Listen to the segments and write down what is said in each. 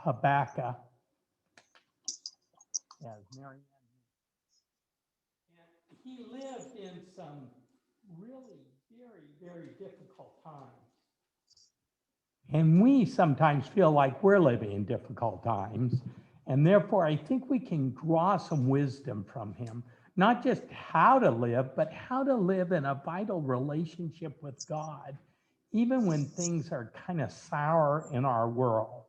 Habakkuk. As Marianne. And he lived in some really very difficult times. And we sometimes feel like we're living in difficult times. And therefore, I think we can draw some wisdom from him, not just how to live, but how to live in a vital relationship with God, even when things are kind of sour in our world.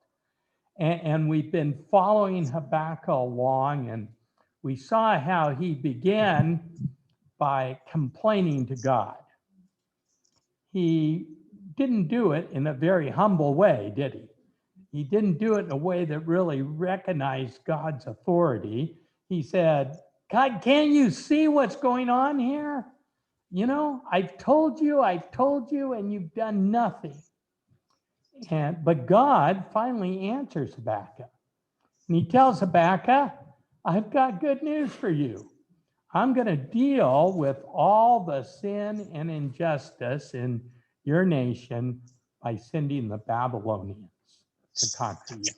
And we've been following Habakkuk along, and we saw how he began by complaining to God. He didn't do it in a very humble way, did he? He didn't do it in a way that really recognized God's authority. He said, God, can't you see what's going on here? You know, I've told you, and you've done nothing. But God finally answers Habakkuk. And he tells Habakkuk, I've got good news for you. I'm going to deal with all the sin and injustice in your nation by sending the Babylonians to conquer you.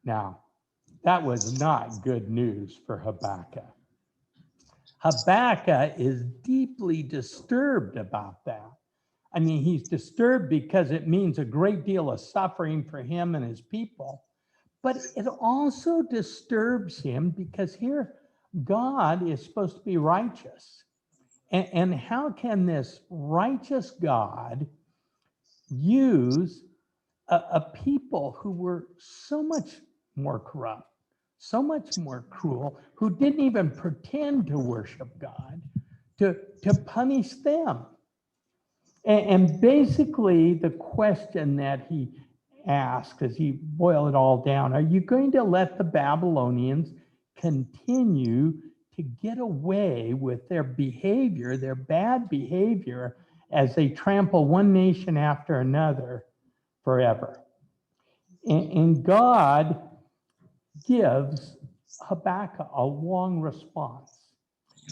Now, that was not good news for Habakkuk. Habakkuk is deeply disturbed about that. I mean, he's disturbed because it means a great deal of suffering for him and his people. But it also disturbs him because here God is supposed to be righteous. And how can this righteous God use a people who were so much more corrupt, so much more cruel, who didn't even pretend to worship God, to punish them? And basically the question that he asked, as he boiled it all down, are you going to let the Babylonians continue to get away with their behavior, their bad behavior, as they trample one nation after another forever? And God gives Habakkuk a long response.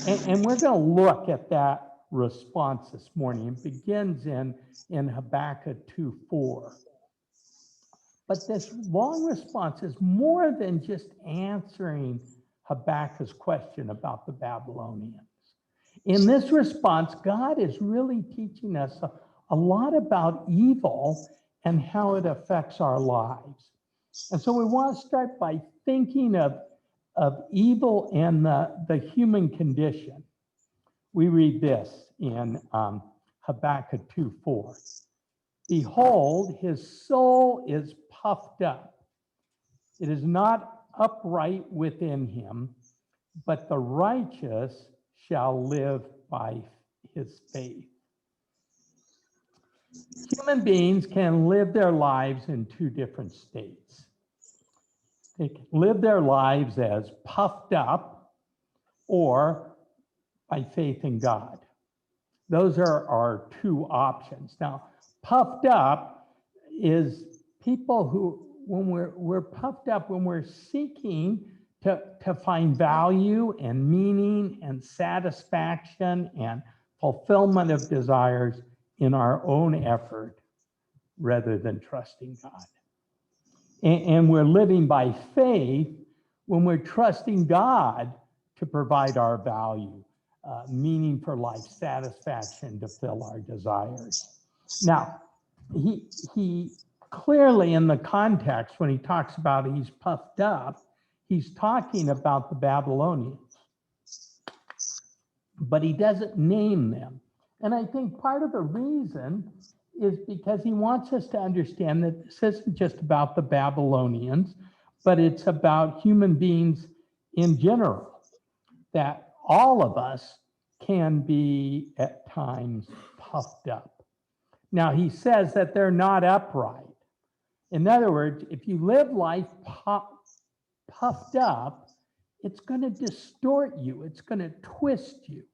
And we're going to look at that response this morning. It begins in Habakkuk 2:4. But this long response is more than just answering Habakkuk's question about the Babylonians. In this response, God is really teaching us a lot about evil and how it affects our lives. And so we want to start by thinking of evil and the human condition. We read this in Habakkuk 2:4. Behold, his soul is puffed up. It is not upright within him, but the righteous shall live by his faith. Human beings can live their lives in two different states. They can live their lives as puffed up or by faith in God. Those are our two options. Now, puffed up is people who, when we're puffed up, when we're seeking to find value and meaning and satisfaction and fulfillment of desires in our own effort rather than trusting God. And we're living by faith when we're trusting God to provide our value, meaning for life, satisfaction to fill our desires. Now, he clearly in the context, when he talks about he's puffed up, he's talking about the Babylonians, but he doesn't name them. And I think part of the reason is because he wants us to understand that this isn't just about the Babylonians, but it's about human beings in general, that all of us can be at times puffed up. Now, he says that they're not upright. In other words, if you live life puffed up, it's going to distort you. It's going to twist you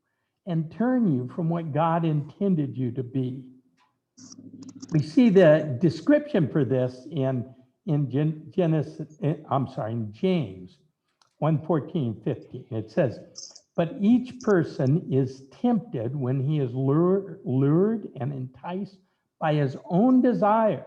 and turn you from what God intended you to be. We see the description for this in James 1:14-15. It says, but each person is tempted when he is lured and enticed by his own desires.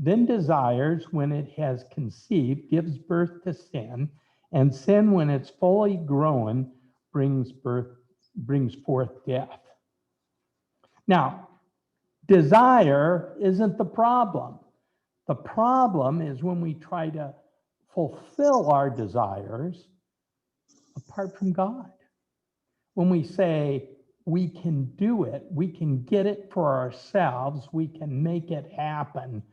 Then desires, when it has conceived, gives birth to sin, and sin, when it's fully grown, brings forth death. Now, desire isn't the problem. The problem is when we try to fulfill our desires apart from God. When we say we can do it, we can get it for ourselves, we can make it happen,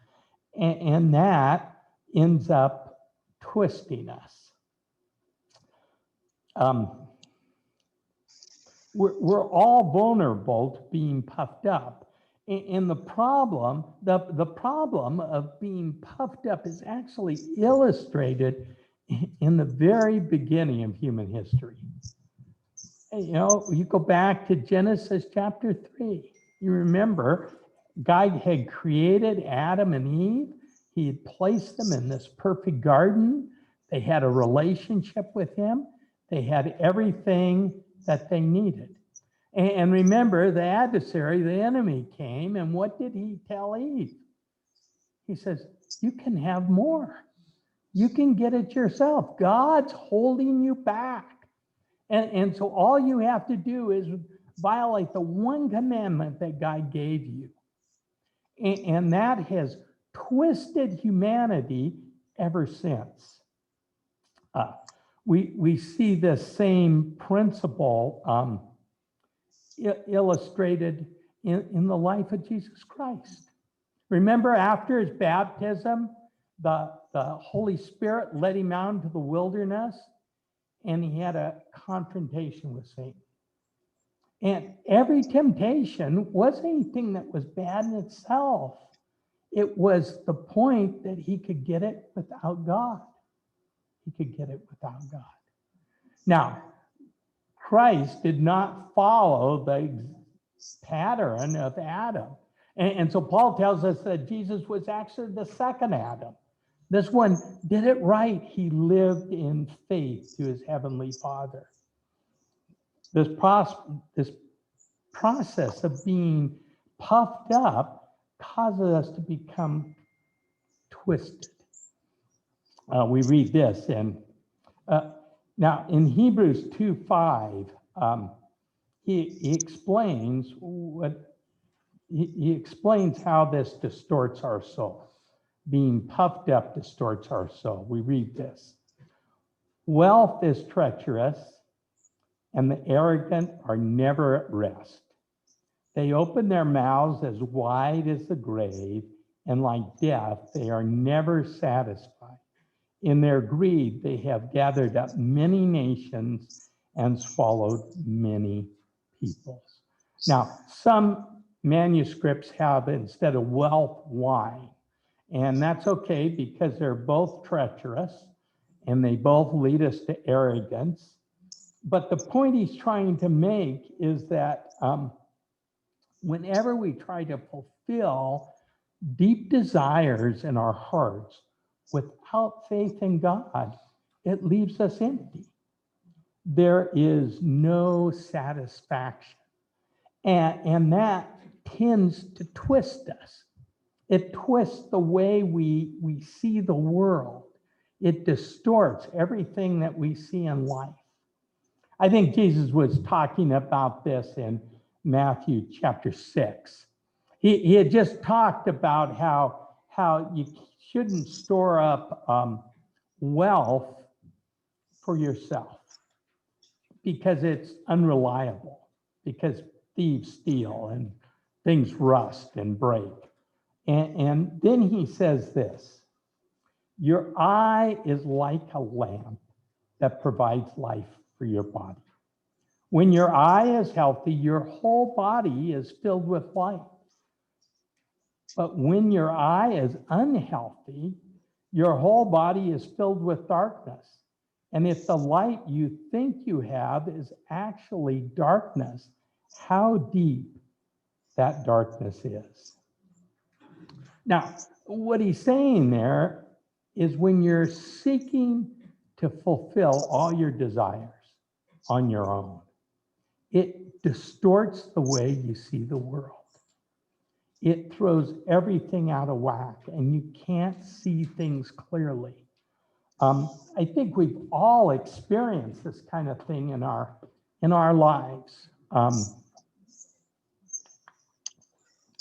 and that ends up twisting us. We're all vulnerable to being puffed up. And the problem of being puffed up is actually illustrated in the very beginning of human history. You know, you go back to Genesis chapter 3. You remember, God had created Adam and Eve. He had placed them in this perfect garden. They had a relationship with him. They had everything that they needed. And remember, the adversary, the enemy, came, and what did he tell Eve? He says, you can have more. You can get it yourself. God's holding you back. And so all you have to do is violate the one commandment that God gave you. And that has twisted humanity ever since. We see the same principle illustrated in the life of Jesus Christ. Remember, after his baptism, the Holy Spirit led him out into the wilderness, and he had a confrontation with Satan. And every temptation wasn't anything that was bad in itself. It was the point that he could get it without God. He could get it without God. Now, Christ did not follow the pattern of Adam. And so Paul tells us that Jesus was actually the second Adam. This one did it right. He lived in faith to his heavenly Father. This process of being puffed up causes us to become twisted. We read this, and now in Hebrews 2:5, he explains he explains how this distorts our soul. Being puffed up distorts our soul. We read this. Wealth is treacherous, and the arrogant are never at rest. They open their mouths as wide as the grave, and like death, they are never satisfied. In their greed, they have gathered up many nations and swallowed many peoples. Now, some manuscripts have, instead of wealth, wine. And that's okay because they're both treacherous and they both lead us to arrogance. But the point he's trying to make is that whenever we try to fulfill deep desires in our hearts without faith in God, it leaves us empty. There is no satisfaction. And that tends to twist us. It twists the way we see the world. It distorts everything that we see in life. I think Jesus was talking about this in Matthew chapter 6. He had just talked about how you shouldn't store up wealth for yourself because it's unreliable, because thieves steal and things rust and break. And then he says this, your eye is like a lamp that provides life for your body. When your eye is healthy, your whole body is filled with light. But when your eye is unhealthy, your whole body is filled with darkness. And if the light you think you have is actually darkness, how deep that darkness is. Now, what he's saying there is when you're seeking to fulfill all your desires on your own, it distorts the way you see the world. it throws everything out of whack and you can't see things clearly. I think we've all experienced this kind of thing in our lives.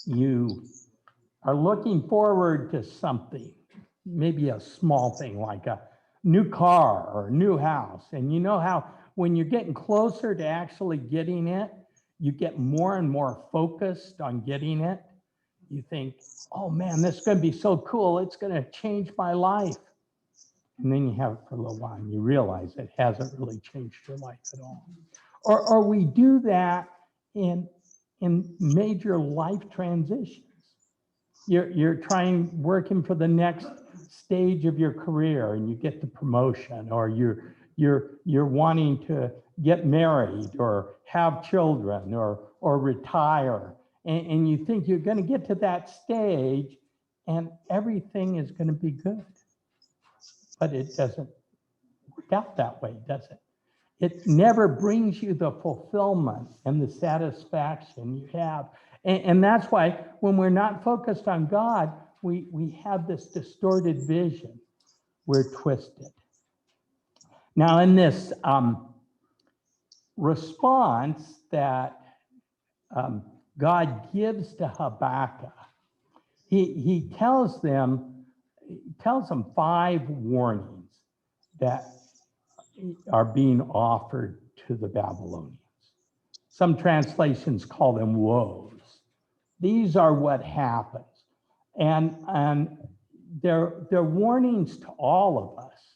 You are looking forward to something, maybe a small thing like a new car or a new house. And you know how when you're getting closer to actually getting it, you get more and more focused on getting it. You think, oh man, this is going to be so cool. It's going to change my life. And then you have it for a little while and you realize it hasn't really changed your life at all. Or we do that in major life transitions. You're working for the next stage of your career and you get the promotion, or you're wanting to get married or have children or retire. And you think you're going to get to that stage and everything is going to be good. But it doesn't work out that way, does it? It never brings you the fulfillment and the satisfaction you have. And that's why when we're not focused on God, we have this distorted vision. We're twisted. Now, in this response that God gives to Habakkuk, he tells them 5 warnings that are being offered to the Babylonians. Some translations call them woes. These are what happens. And they're warnings to all of us,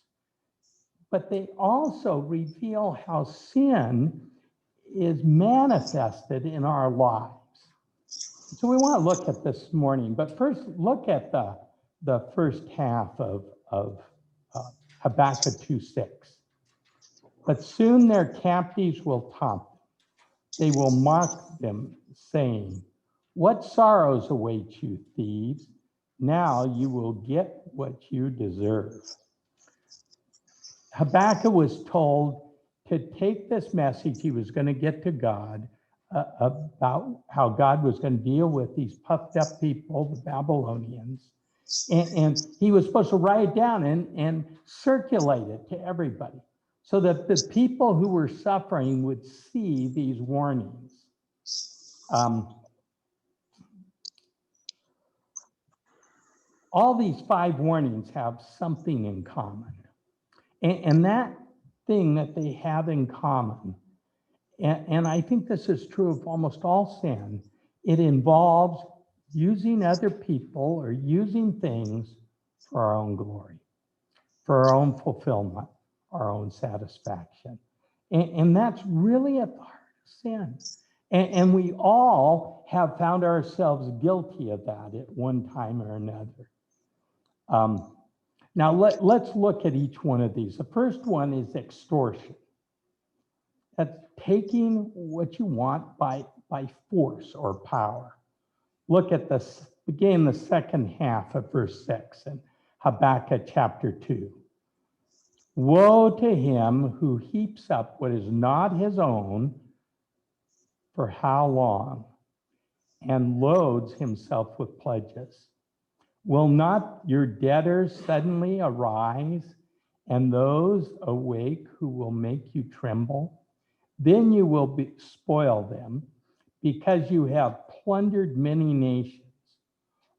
but they also reveal how sin is manifested in our lives. So we want to look at this morning, but first look at the first half of Habakkuk 2:6. But soon their captives will taunt them. They will mock them, saying, "What sorrows await you, thieves? Now you will get what you deserve." Habakkuk was told to take this message he was going to get to God about how God was going to deal with these puffed up people, the Babylonians. And he was supposed to write it down and circulate it to everybody so that the people who were suffering would see these warnings. All these 5 warnings have something in common. And that thing that they have in common, and I think this is true of almost all sin, it involves using other people or using things for our own glory, for our own fulfillment, our own satisfaction. And that's really at the heart of sin. And we all have found ourselves guilty of that at one time or another. Now let's look at each one of these. The first one is extortion. That's taking what you want by force or power. Look at this, again, the second half of verse 6 in Habakkuk chapter 2. Woe to him who heaps up what is not his own, for how long, and loads himself with pledges. Will not your debtors suddenly arise, and those awake who will make you tremble? Then you will spoil them, because you have plundered many nations.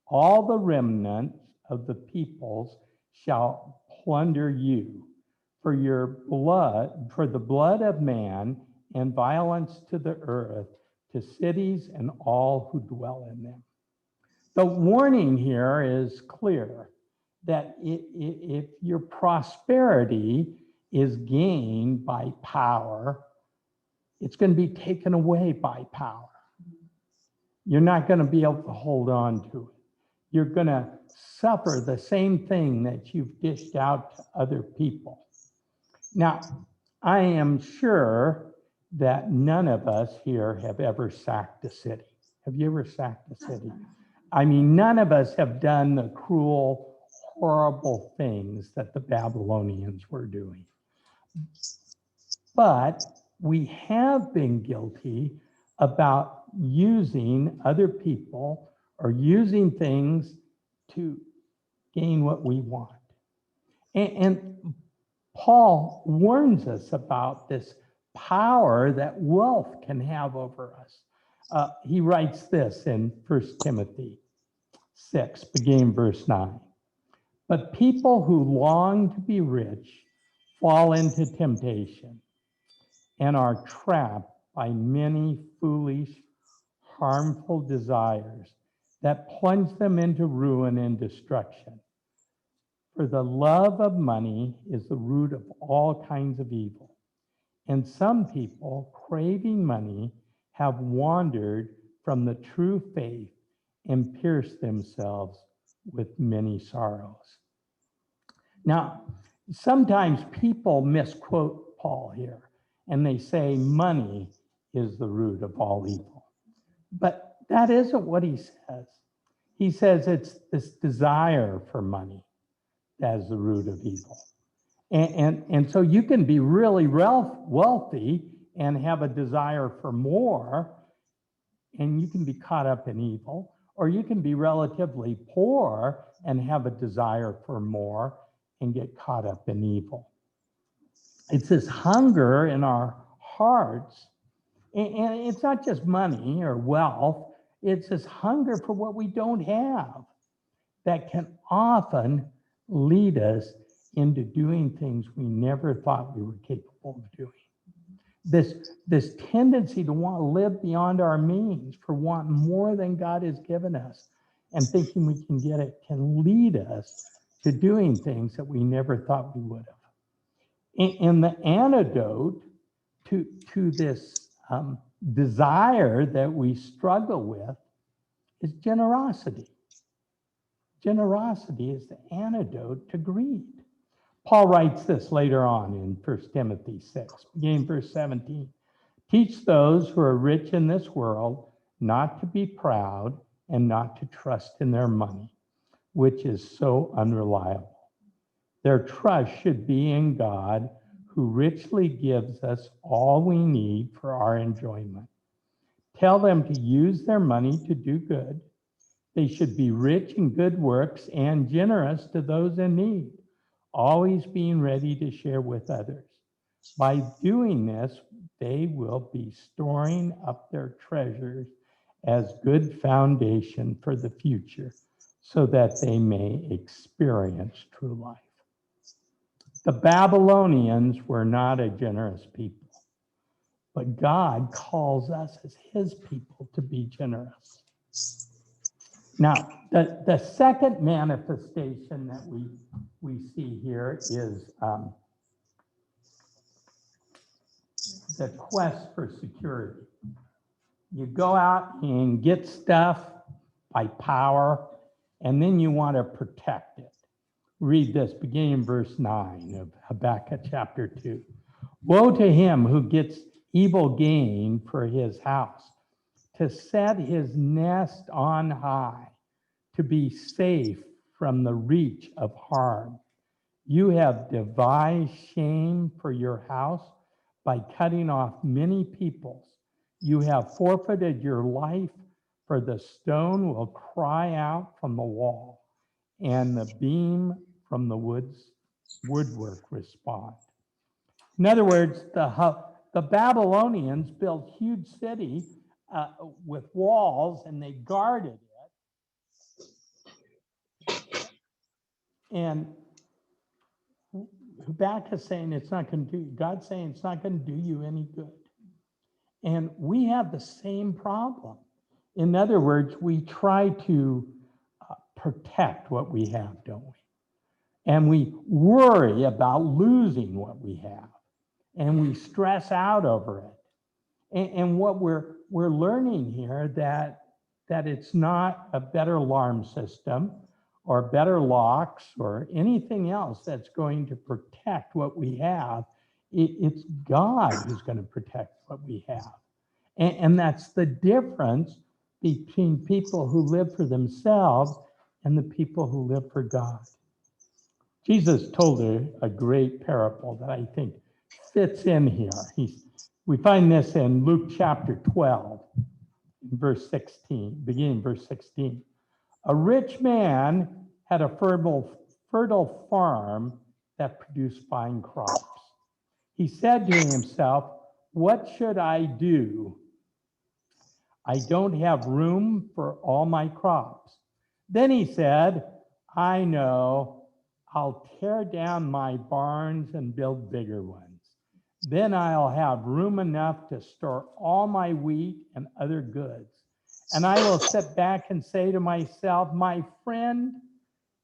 All the remnant of the peoples shall plunder you, for the blood of man, and violence to the earth, to cities and all who dwell in them. The warning here is clear that if your prosperity is gained by power, it's going to be taken away by power. You're not going to be able to hold on to it. You're going to suffer the same thing that you've dished out to other people. Now, I am sure that none of us here have ever sacked a city. Have you ever sacked a city? I mean, none of us have done the cruel, horrible things that the Babylonians were doing. But we have been guilty about using other people or using things to gain what we want. And Paul warns us about this power that wealth can have over us. He writes this in 1 Timothy 6, beginning verse 9. But people who long to be rich fall into temptation and are trapped by many foolish, harmful desires that plunge them into ruin and destruction. For the love of money is the root of all kinds of evil. And some people, craving money, have wandered from the true faith and pierced themselves with many sorrows. Now, sometimes people misquote Paul here, and they say money is the root of all evil. But that isn't what he says. He says it's this desire for money that is the root of evil. And so you can be really wealthy and have a desire for more, and you can be caught up in evil, or you can be relatively poor and have a desire for more and get caught up in evil. It's this hunger in our hearts, and it's not just money or wealth, it's this hunger for what we don't have that can often lead us into doing things we never thought we were capable of doing. This tendency to want to live beyond our means, for wanting more than God has given us and thinking we can get it, can lead us to doing things that we never thought we would have. And the antidote to this desire that we struggle with is generosity. Generosity is the antidote to greed. Paul writes this later on in 1 Timothy 6, beginning verse 17. Teach those who are rich in this world not to be proud and not to trust in their money, which is so unreliable. Their trust should be in God, who richly gives us all we need for our enjoyment. Tell them to use their money to do good. They should be rich in good works and generous to those in need, always being ready to share with others. By doing this, they will be storing up their treasures as good foundation for the future, so that they may experience true life. The Babylonians were not a generous people, but God calls us as his people to be generous. Now, the second manifestation that we see here is the quest for security. You go out and get stuff by power, and then you want to protect it. Read this, beginning in verse 9 of Habakkuk chapter 2. Woe to him who gets evil gain for his house, to set his nest on high, to be safe from the reach of harm. You have devised shame for your house by cutting off many peoples. You have forfeited your life, for the stone will cry out from the wall, and the beam from the woodwork respond. In other words, the Babylonians built huge cities with walls, and they guarded it. And Habakkuk is saying it's not going to do, God's saying it's not going to do you any good. And we have the same problem. In other words, we try to protect what we have, don't we? And we worry about losing what we have. And we stress out over it. And what we're learning here that it's not a better alarm system or better locks or anything else that's going to protect what we have. It's God who's going to protect what we have. And that's the difference between people who live for themselves and the people who live for God. Jesus told a great parable that I think fits in here. We find this in Luke chapter 12, verse 16, beginning verse 16. A rich man had a fertile farm that produced fine crops. He said to himself, "What should I do? I don't have room for all my crops." Then he said, "I know, I'll tear down my barns and build bigger ones. Then I'll have room enough to store all my wheat and other goods. And I will sit back and say to myself, 'My friend,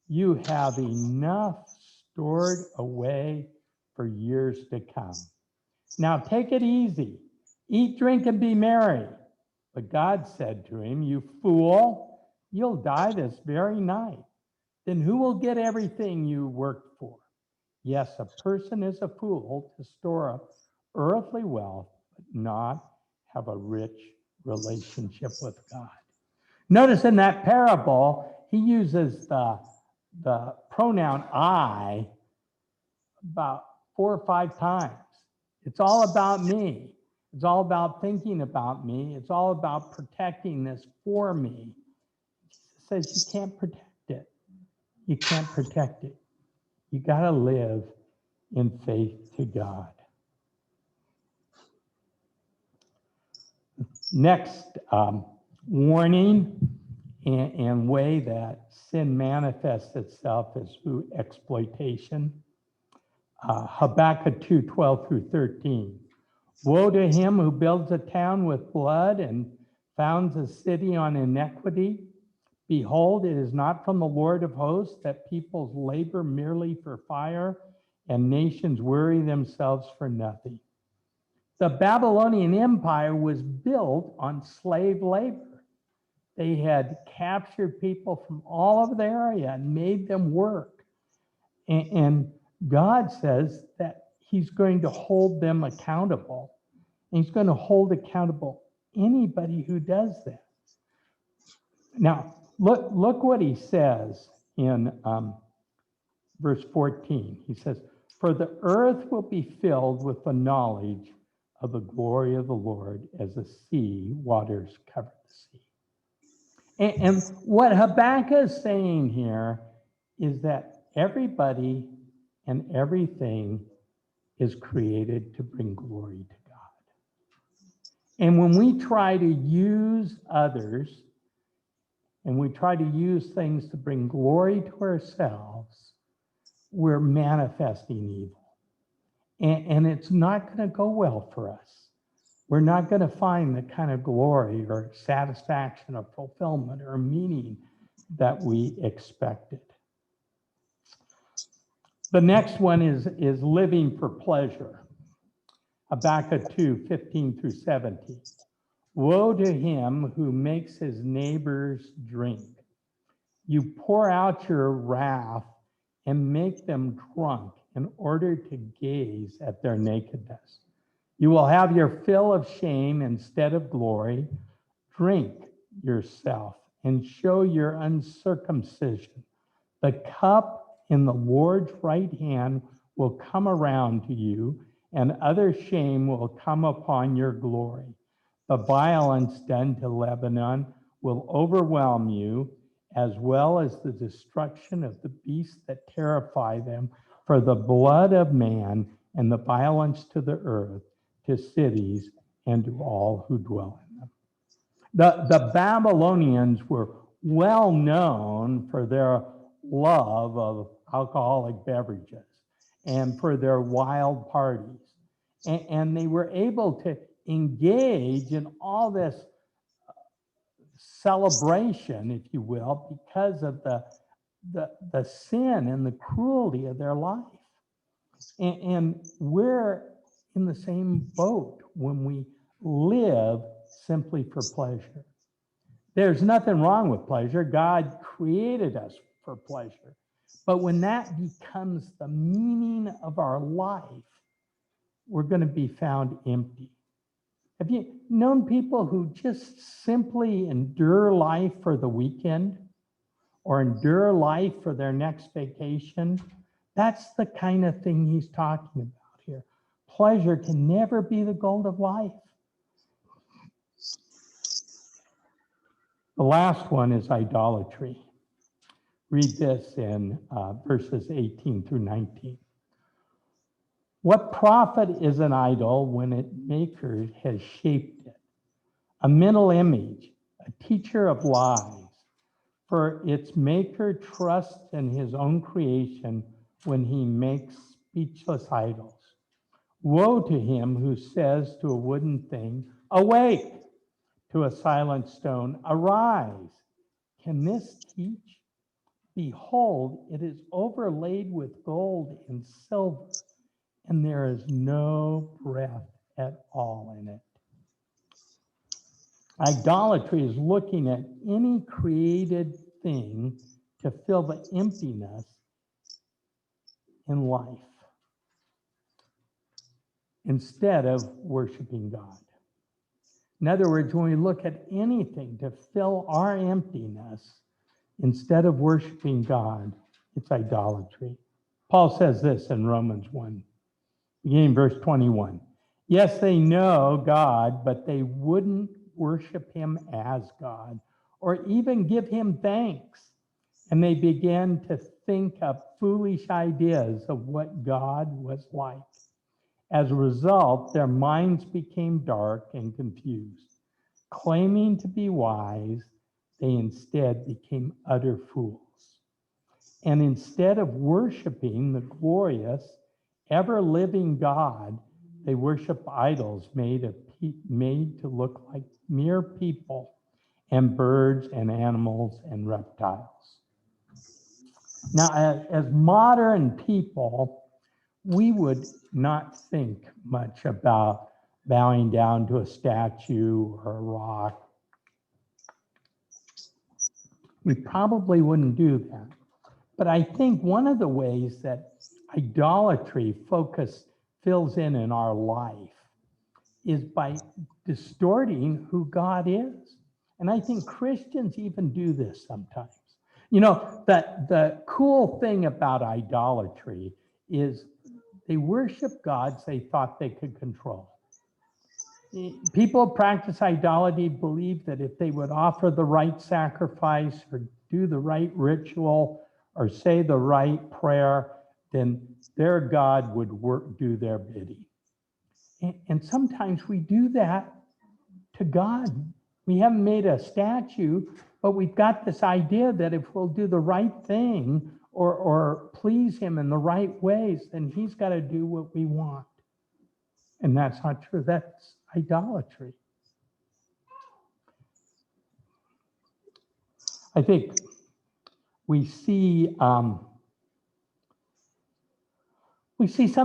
you have enough stored away for years to come. Now take it easy, eat, drink, and be merry.' But God said to him, 'You fool, you'll die this very night. Then who will get everything you worked for?' Yes, a person is a fool to store up earthly wealth, but not have a rich relationship with God." Notice in that parable, he uses the pronoun I about 4 or 5 times. It's all about me. It's all about thinking about me. It's all about protecting this for me. Jesus says you can't protect it. You can't protect it. You got to live in faith to God. Next warning and way that sin manifests itself is through exploitation. Habakkuk 2:12-13. Woe to him who builds a town with blood and founds a city on iniquity. Behold, it is not from the Lord of hosts that peoples labor merely for fire and nations weary themselves for nothing. The Babylonian Empire was built on slave labor. They had captured people from all over the area and made them work. And God says that he's going to hold them accountable. And he's going to hold accountable anybody who does that. Now, look what he says in verse 14. He says, "For the earth will be filled with the knowledge of the glory of the Lord as the sea waters cover the sea." And what Habakkuk is saying here is that everybody and everything is created to bring glory to God. And when we try to use others and we try to use things to bring glory to ourselves, we're manifesting evil. And it's not going to go well for us. We're not going to find the kind of glory or satisfaction or fulfillment or meaning that we expected. The next one is living for pleasure. Habakkuk 2:15-17. Woe to him who makes his neighbors drink. You pour out your wrath and make them drunk in order to gaze at their nakedness. You will have your fill of shame instead of glory. Drink yourself and show your uncircumcision. The cup in the Lord's right hand will come around to you, and other shame will come upon your glory. The violence done to Lebanon will overwhelm you, as well as the destruction of the beasts that terrify them, for the blood of man and the violence to the earth, to cities, and to all who dwell in them. The Babylonians were well known for their love of alcoholic beverages and for their wild parties. And they were able to engage in all this celebration, if you will, because of the sin and the cruelty of their life. And we're in the same boat when we live simply for pleasure. There's nothing wrong with pleasure. God created us for pleasure. But when that becomes the meaning of our life, we're going to be found empty. Have you known people who just simply endure life for the weekend or endure life for their next vacation? That's the kind of thing he's talking about here. Pleasure can never be the goal of life. The last one is idolatry. Read this in verses 18 through 19. What profit is an idol when its maker has shaped it? A mental image, a teacher of lies. For its maker trusts in his own creation when he makes speechless idols. Woe to him who says to a wooden thing, awake, to a silent stone, arise. Can this teach? Behold, it is overlaid with gold and silver, and there is no breath at all in it. Idolatry is looking at any created thing to fill the emptiness in life instead of worshiping God. In other words, when we look at anything to fill our emptiness instead of worshiping God, it's idolatry. Paul says this in Romans 1, beginning verse 21. Yes, they know God, but they wouldn't worship him as God or even give him thanks. And they began to think up foolish ideas of what God was like. As a result, their minds became dark and confused. Claiming to be wise, they instead became utter fools. And instead of worshiping the glorious, ever-living God, they worship idols made to look like mere people and birds and animals and reptiles. Now, as modern people, we would not think much about bowing down to a statue or a rock. We probably wouldn't do that. But I think one of the ways that idolatry fills in our life is by distorting who God is. And I think Christians even do this sometimes. You know, that the cool thing about idolatry is they worship gods they thought they could control. People who practice idolatry believe that if they would offer the right sacrifice or do the right ritual or say the right prayer, then their God would do their bidding. And sometimes we do that to God. We haven't made a statue, but we've got this idea that if we'll do the right thing or please him in the right ways, then he's got to do what we want. And that's not true. That's idolatry. I think we see some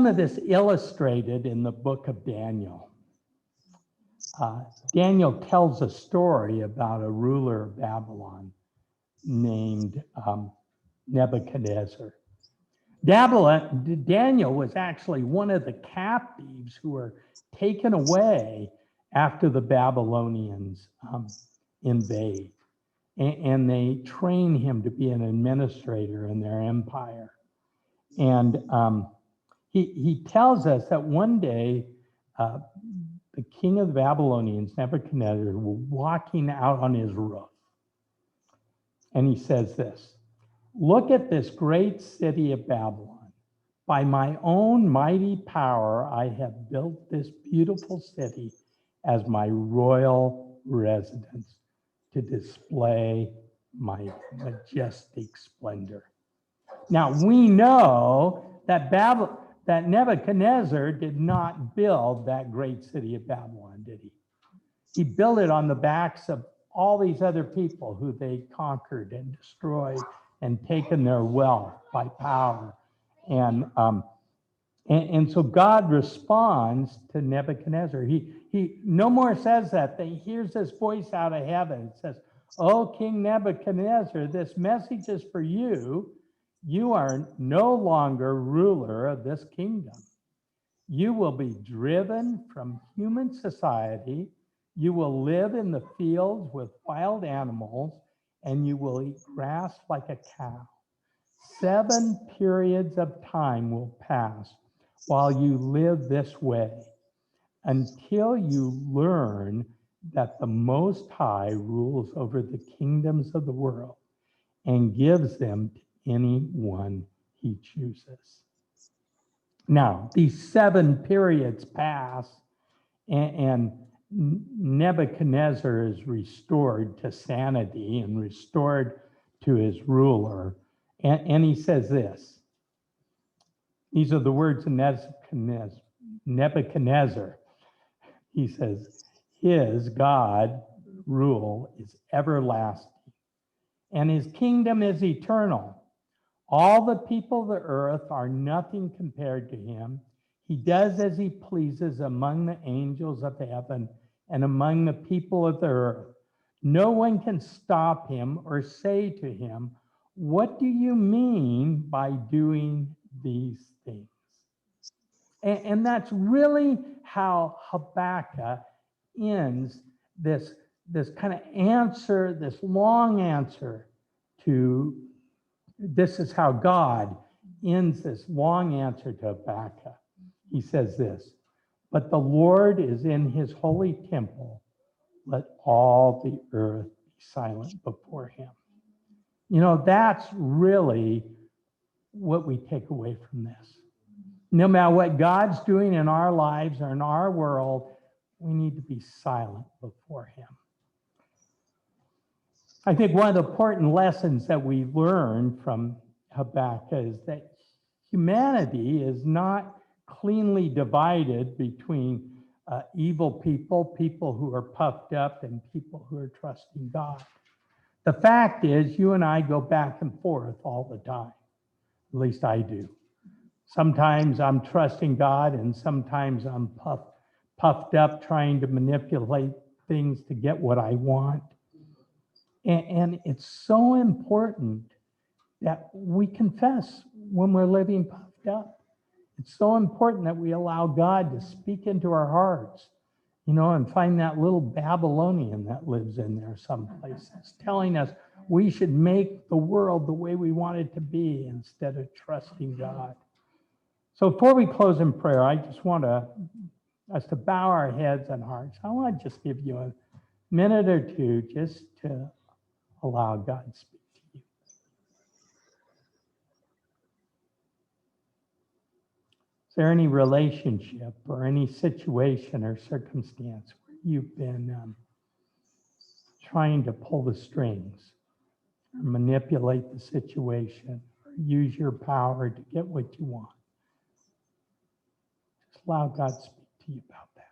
of this illustrated in the book of Daniel. Daniel tells a story about a ruler of Babylon named Nebuchadnezzar. Daniel was actually one of the captives who were taken away after the Babylonians invade. And they train him to be an administrator in their empire. And he tells us that one day, the king of the Babylonians, Nebuchadnezzar, was walking out on his roof. And he says this, "Look at this great city of Babylon. By my own mighty power, I have built this beautiful city as my royal residence to display my majestic splendor." Now, we know that Nebuchadnezzar did not build that great city of Babylon, did he? He built it on the backs of all these other people who they conquered and destroyed and taken their wealth by power. And so God responds to Nebuchadnezzar. He no more says that. He hears this voice out of heaven. It says, "Oh, King Nebuchadnezzar, this message is for you. You are no longer ruler of this kingdom. You will be driven from human society. You will live in the fields with wild animals, and you will eat grass like a cow. 7 periods of time will pass while you live this way until you learn that the Most High rules over the kingdoms of the world, and gives them to anyone he chooses. Now, these 7 periods pass, and Nebuchadnezzar is restored to sanity and restored to his ruler. And he says this. These are the words of Nebuchadnezzar. He says, his God rule is everlasting, and his kingdom is eternal. All the people of the earth are nothing compared to him. He does as he pleases among the angels of heaven and among the people of the earth. No one can stop him or say to him, what do you mean by doing these things? And that's really how Habakkuk ends this kind of answer, this long answer to, this is how God ends this long answer to Habakkuk. He says this, but the Lord is in his holy temple. Let all the earth be silent before him. You know, that's really what we take away from this. No matter what God's doing in our lives or in our world, we need to be silent before him. I think one of the important lessons that we learn from Habakkuk is that humanity is not cleanly divided between evil people, people who are puffed up, and people who are trusting God. The fact is, you and I go back and forth all the time. At least I do. Sometimes I'm trusting God, and sometimes I'm puffed up trying to manipulate things to get what I want. And it's so important that we confess when we're living puffed up. It's so important that we allow God to speak into our hearts, you know, and find that little Babylonian that lives in there some places, telling us we should make the world the way we want it to be instead of trusting God. So before we close in prayer, I just want us to bow our heads and hearts. I want to just give you a minute or two just to allow God to speak to you. Is there any relationship or any situation or circumstance where you've been trying to pull the strings or manipulate the situation or use your power to get what you want? Just allow God to speak to you about that.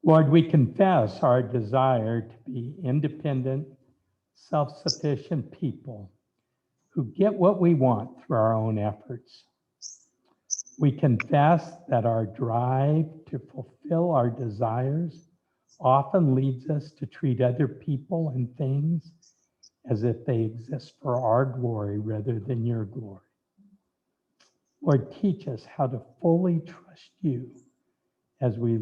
Lord, we confess our desire to be independent, self-sufficient people who get what we want through our own efforts. We confess that our drive to fulfill our desires often leads us to treat other people and things as if they exist for our glory rather than your glory. Lord, teach us how to fully trust you as we